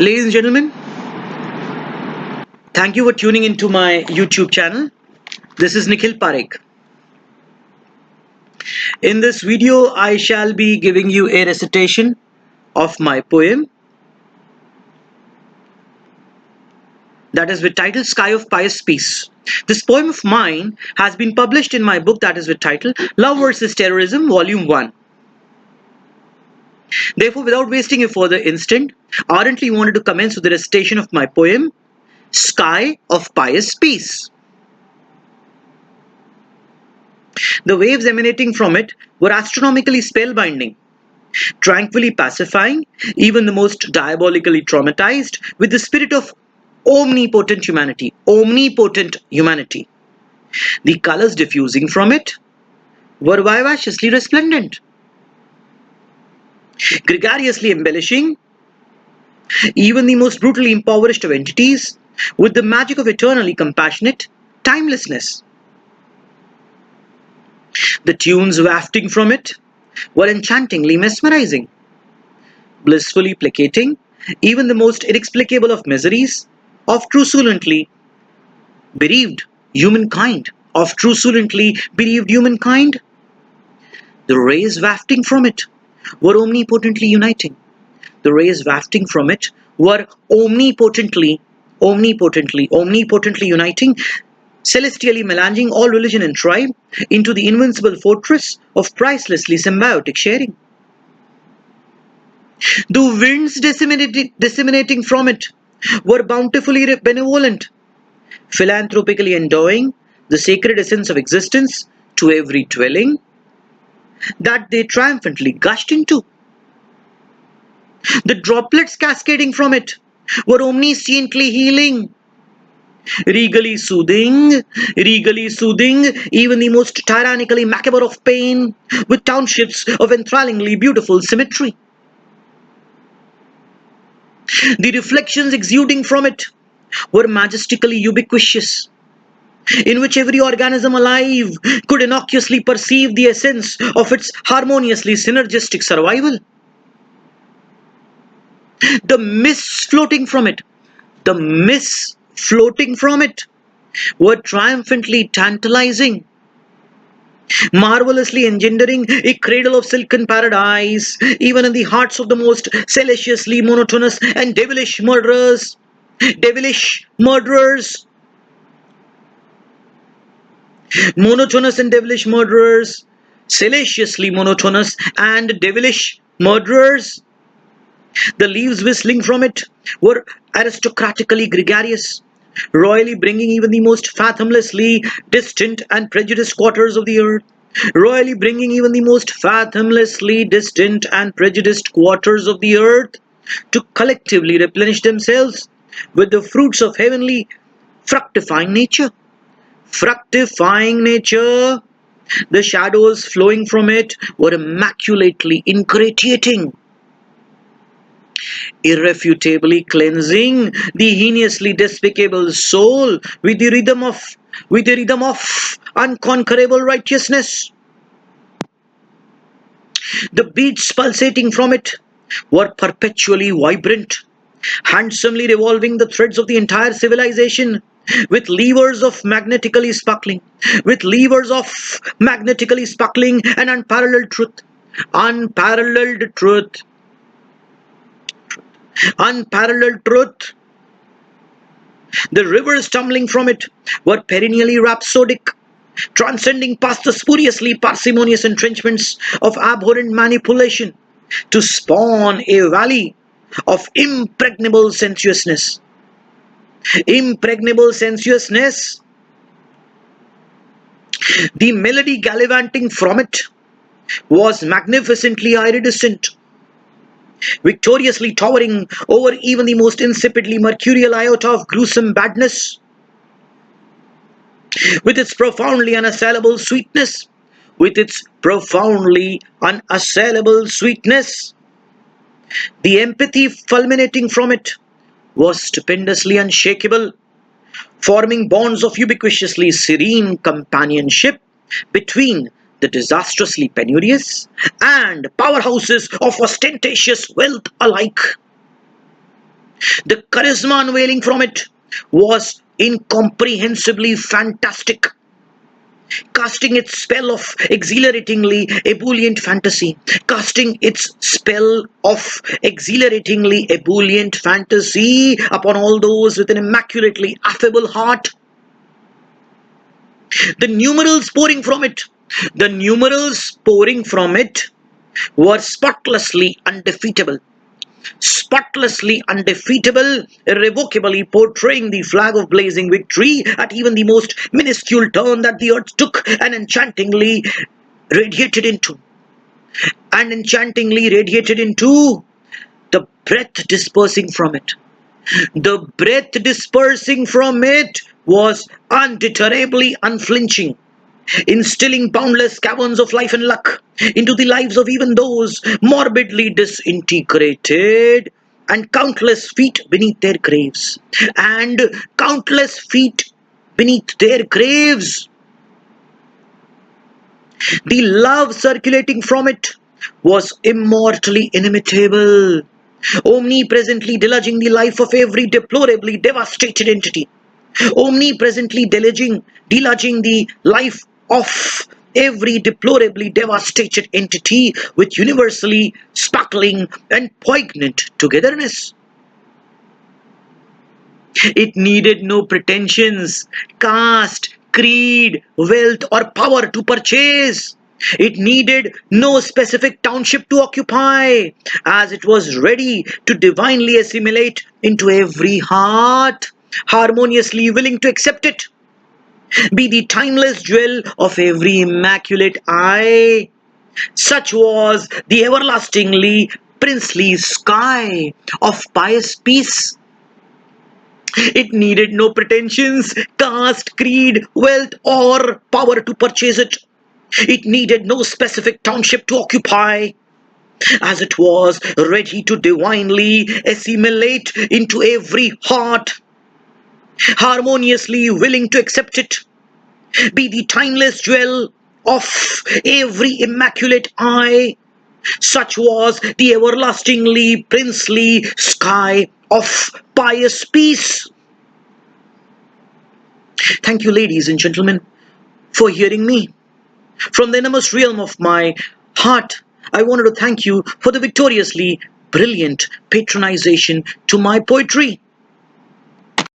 Ladies and gentlemen, thank you for tuning into my YouTube channel. This is Nikhil Parekh. In this video, I shall be giving you a recitation of my poem that is with title Sky of Pious Peace. This poem of mine has been published in my book that is with title Love vs. Terrorism, Volume 1. Therefore, without wasting a further instant, ardently wanted to commence with the recitation of my poem Sky of Pious Peace. The waves emanating from it were astronomically spellbinding, tranquilly pacifying even the most diabolically traumatized with the spirit of omnipotent humanity. Omnipotent humanity. The colors diffusing from it were vivaciously resplendent, gregariously embellishing even the most brutally impoverished of entities with the magic of eternally compassionate timelessness. The tunes wafting from it were enchantingly mesmerizing, blissfully placating even the most inexplicable of miseries of truculently bereaved humankind. The rays wafting from it were omnipotently uniting. The rays wafting from it were omnipotently uniting, celestially melanging all religion and tribe into the invincible fortress of pricelessly symbiotic sharing. The winds disseminating from it were bountifully benevolent, philanthropically endowing the sacred essence of existence to every dwelling that they triumphantly gushed into. The droplets cascading from it were omnisciently healing, regally soothing even the most tyrannically macabre of pain with townships of enthrallingly beautiful symmetry. The reflections exuding from it were majestically ubiquitous, in which every organism alive could innocuously perceive the essence of its harmoniously synergistic survival. The mists floating from it, the mists floating from it were triumphantly tantalizing, marvelously engendering a cradle of silken paradise, even in the hearts of the most salaciously monotonous and devilish murderers. Monotonous and devilish murderers, salaciously monotonous and devilish murderers. The leaves whistling from it were aristocratically gregarious, royally bringing even the most fathomlessly distant and prejudiced quarters of the earth. Royally bringing even the most fathomlessly distant and prejudiced quarters of the earth to collectively replenish themselves with the fruits of heavenly fructifying nature. Fructifying nature. The shadows flowing from it were immaculately ingratiating, irrefutably cleansing the heinously despicable soul with the rhythm of unconquerable righteousness. The beats pulsating from it were perpetually vibrant, handsomely revolving the threads of the entire civilization with levers of magnetically sparkling and unparalleled truth, unparalleled truth. The rivers tumbling from it were perennially rhapsodic, transcending past the spuriously parsimonious entrenchments of abhorrent manipulation to spawn a valley of impregnable sensuousness. Impregnable sensuousness. The melody gallivanting from it was magnificently iridescent, victoriously towering over even the most insipidly mercurial iota of gruesome badness. With its profoundly unassailable sweetness, the empathy fulminating from it was stupendously unshakable, forming bonds of ubiquitously serene companionship between the disastrously penurious and powerhouses of ostentatious wealth alike. The charisma unveiling from it was incomprehensibly fantastic, casting its spell of exhilaratingly ebullient fantasy, casting its spell of exhilaratingly ebullient fantasy upon all those with an immaculately affable heart. The numerals pouring from it, the numerals pouring from it were spotlessly undefeatable, irrevocably portraying the flag of blazing victory at even the most minuscule turn that the earth took, radiated into, and enchantingly radiated into the breath dispersing from it. The breath dispersing from it was undeterrably unflinching, instilling boundless caverns of life and luck into the lives of even those morbidly disintegrated, and countless feet beneath their graves. And countless feet beneath their graves. The love circulating from it was immortally inimitable, omnipresently deluging the life of every deplorably devastated entity, omnipresently deluging the life of every deplorably devastated entity with universally sparkling and poignant togetherness. It needed no pretensions, caste, creed, wealth, or power to purchase. It needed no specific township to occupy, as it was ready to divinely assimilate into every heart, harmoniously willing to accept it, be the timeless jewel of every immaculate eye. Such was the everlastingly princely sky of pious peace. It needed no pretensions, caste, creed, wealth, or power to purchase it. It needed no specific township to occupy, as it was ready to divinely assimilate into every heart, harmoniously willing to accept it, be the timeless jewel of every immaculate eye. Such was the everlastingly princely sky of pious peace. Thank you, ladies and gentlemen, for hearing me. From the innermost realm of my heart, I wanted to thank you for the victoriously brilliant patronization to my poetry.